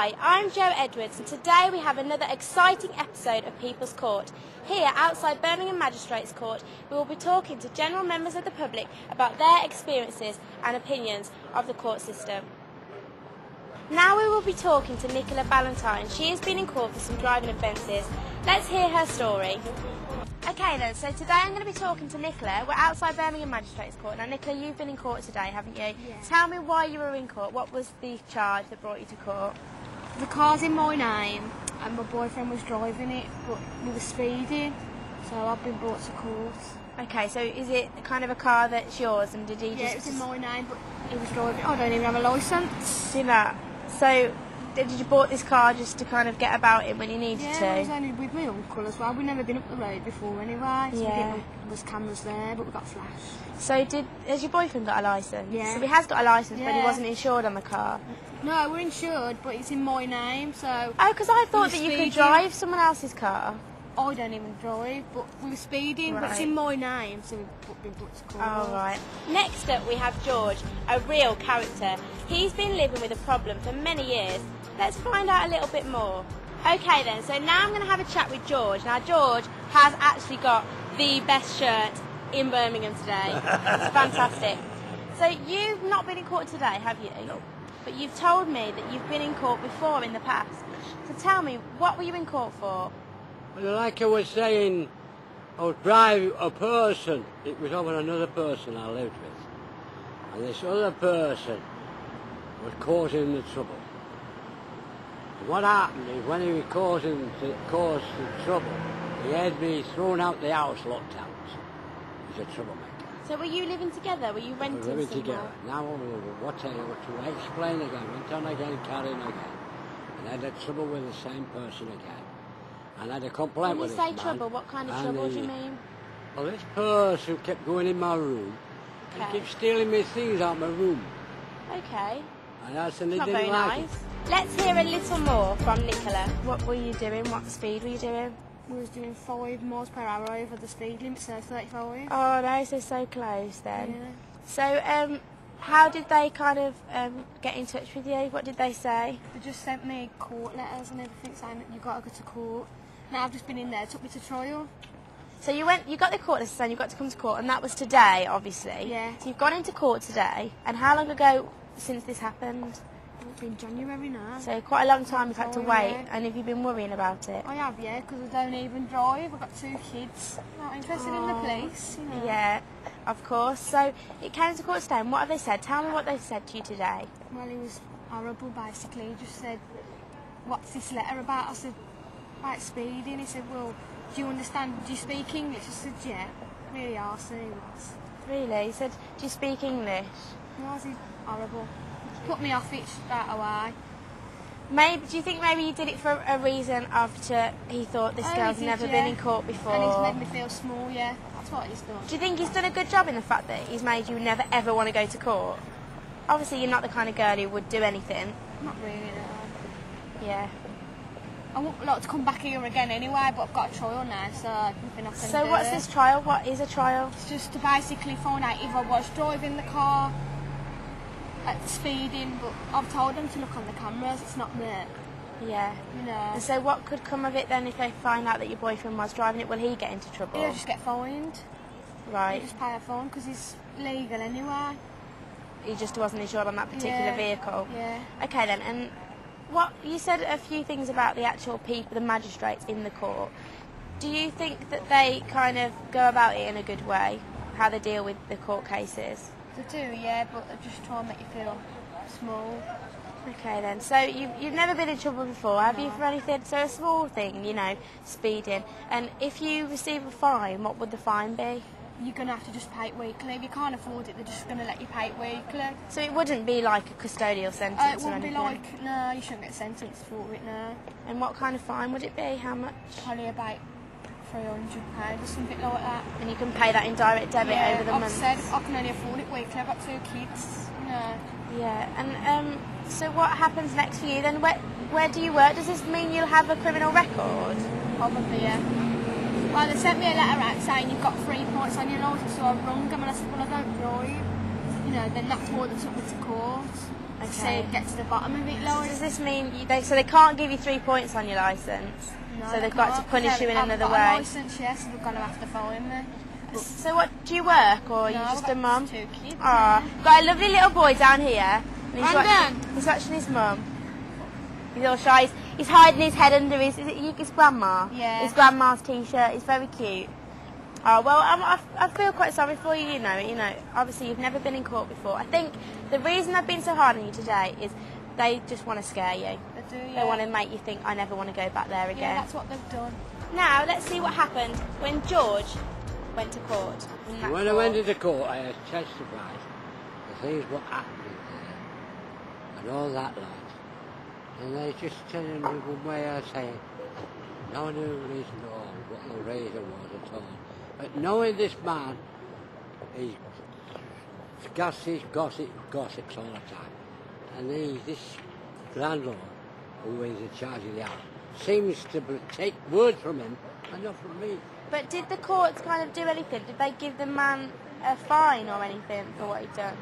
Hi, I'm Jo Edwards and today we have another exciting episode of People's Court. Here outside Birmingham Magistrates Court we will be talking to general members of the public about their experiences and opinions of the court system. Now we will be talking to Nicola Ballantyne. She has been in court for some driving offences. Let's hear her story. Okay then, so today I'm going to be talking to Nicola. We're outside Birmingham Magistrates Court. Now Nicola, you've been in court today, haven't you? Yeah. Tell me why you were in court. What was the charge that brought you to court? The car's in my name and my boyfriend was driving it, but we were speeding, so I've been brought to court. Okay, so is it kind of a car that's yours and did he just... Yeah, it was in my name, but he was driving. I don't even have a licence. Do that. So did you bought this car just to kind of get about it when you needed to? Yeah, I was only with my uncle as well. We'd never been up the road before anyway, so we didn't know there was cameras there, but we got flashed. So has your boyfriend got a licence? Yeah. So he has got a licence, but he Yeah. wasn't insured on the car? No, we're insured, but it's in my name, so... Oh, because I thought that we were you could speeding. drive someone else's car. I don't even drive, but we were speeding, but it's Right. in my name, so we've been put to court. Oh, right. Next up we have George, a real character. He's been living with a problem for many years. Let's find out a little bit more. Okay then, so now I'm going to have a chat with George. Now George has actually got the best shirt in Birmingham today. It's fantastic. So you've not been in court today, have you? No. But you've told me that you've been in court before in the past. So tell me, what were you in court for? Well, like I was saying, I was driving a person. It was over another person I lived with. And this other person was causing the trouble. And what happened is when he was causing the trouble, he had me thrown out the house, locked out. He's a troublemaker. So were you living together? Were you renting We were living somewhere? together. Now, what to explain again, went on again, carrying again. And I had trouble with the same person again. And I had a complaint When with you this say man. trouble, what kind of And trouble do you mean? Well, this person kept going in my room. Okay. He kept stealing me things out of my room. Okay. And I said, he Not didn't very like nice. Let's hear a little more from Nicola. What were you doing? What speed were you doing? We was doing 5 miles per hour over the speed limit, so 35. Oh no, so close then. Yeah. So, how did they kind of get in touch with you? What did they say? They just sent me court letters and everything saying that you got to go to court. Now I've just been in there, took me to trial. So you got the court letter saying you got to come to court, and that was today, obviously. Yeah. So you've gone into court today, and how long ago since this happened? It's been January now. So quite a long time you've had to Oh, wait, yeah. and have you been worrying about it? I have, yeah, because I don't even drive. I've got 2 kids. Not interested in the police, you know. Yeah, of course. So it came to court today, and what have they said? Tell me what they've said to you today. Well, he was horrible, basically. He just said, what's this letter about? I said, about speeding. He said, well, do you understand? Do you speak English? I said, yeah. Really arsey he was. Really? He said, do you speak English? Was he horrible? Put me off it straight away. Maybe. Do you think maybe he did it for a reason after he thought this Oh, girl's he did, never yeah. been in court before? And he's made me feel small, yeah. That's what he's done. Do you think he's done a good job in the fact that he's made you never ever want to go to court? Obviously you're not the kind of girl who would do anything. Not really, no. Yeah. I wouldn't like to come back here again anyway, but I've got a trial now, so nothing I can do. So what's this trial? What is a trial? It's just to basically find out if I was driving the car at speeding, but I've told them to look on the cameras, it's not there. Yeah. You know. And so what could come of it then if they find out that your boyfriend was driving it? Will he get into trouble? He'll just get fined. Right. He'll just pay a fine because he's legal anyway. He just wasn't insured on that particular vehicle. Yeah. Okay then, and what you said a few things about the actual people, the magistrates in the court. Do you think that they kind of go about it in a good way, how they deal with the court cases? They do, yeah, but they just try and make you feel small. Okay then, so you've never been in trouble before, have you, No. for anything? So a small thing, you know, speeding. And if you receive a fine, what would the fine be? You're going to have to just pay it weekly. If you can't afford it, they're just going to let you pay it weekly. So it wouldn't be like a custodial sentence It or wouldn't be anything? like, no, you shouldn't get sentenced for it, no. And what kind of fine would it be? How much? Probably about £300 or something like that. And you can pay that in direct debit Yeah, over the I've month? said I can only afford it weekly. I've got 2 kids, you know. Yeah, and so what happens next for you then? Where do you work? Does this mean you'll have a criminal record? Probably, yeah. Well, they sent me a letter out saying you've got 3 points on your licence, so I rung them and I said, well, I don't drive. you know, then that's why they took me to court. Okay. So get to the bottom of it, Lloyd. Does this mean so they can't give you 3 points on your licence? No, So they've got to punish you in another I've way? got a licence, yes, so they're going to have to fine me. So what, do you work or are you No, just I've a got mum? 2 kids. Got a lovely little boy down here. And Brandon! he's watching his mum. He's all shy. He's hiding his head under his grandma? Yeah. His grandma's t-shirt. He's very cute. Oh, well, I feel quite sorry for you, you know. Obviously, you've never been in court before. I think the reason they've been so hard on you today is they just want to scare you. They do, yeah. They want to make you think, I never want to go back there again. Yeah, that's what they've done. Now, let's see what happened when George went to court. When I went into court, I testified the things what happened there and all that lot. And they just telling me one way I say, no reason at all what the reason was at all. But knowing this man, he gossips all the time. And this landlord, who is in charge of the house, seems to take words from him and not from me. But did the courts kind of do anything? Did they give the man a fine or anything for what he'd done?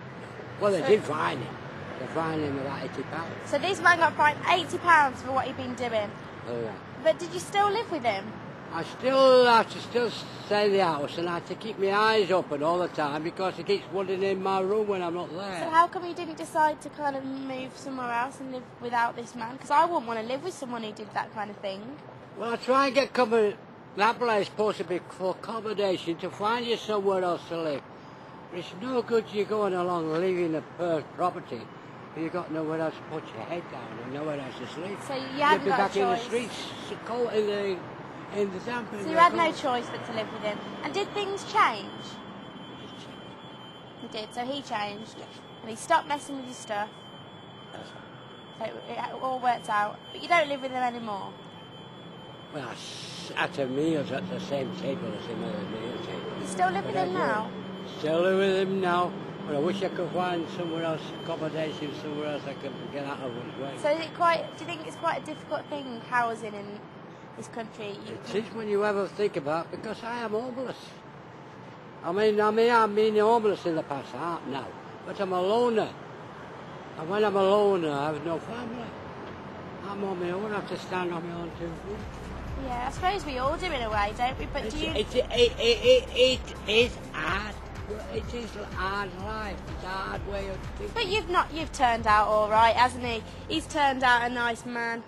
Well, they did fine him. They fined him about £80. So this man got fined £80 for what he'd been doing. Oh, yeah. But did you still live with him? I still have to stay in the house and I have to keep my eyes open all the time because he keeps wandering in my room when I'm not there. So how come you didn't decide to kind of move somewhere else and live without this man? Because I wouldn't want to live with someone who did that kind of thing. Well, I try and get that place is supposed to be for accommodation to find you somewhere else to live. But it's no good you going along leaving a property if you've got nowhere else to put your head down and nowhere else to sleep. So you You'll had be no back choice. in the streets, cold in the damp. So you had no choice but to live with him. And did things change? He did. So he changed. And he stopped messing with your stuff. So it all worked out. But you don't live with him anymore. Well, at the meals at the same table as him at the meal table. You still live with him now? Still live with him now, but I wish I could find somewhere else, accommodation somewhere else I could get out of his way. So do you think it's quite a difficult thing, housing in this country? It is when you ever think about it, because I am homeless. I mean, I've been homeless in the past, I aren't now, but I'm a loner. And when I'm a loner, I have no family. I'm on my own, I have to stand on my own 2 feet. Yeah, I suppose we all do in a way, don't we? But It is hard. It is a hard life. It's a hard way of thinking. you've turned out all right, hasn't he? He's turned out a nice man.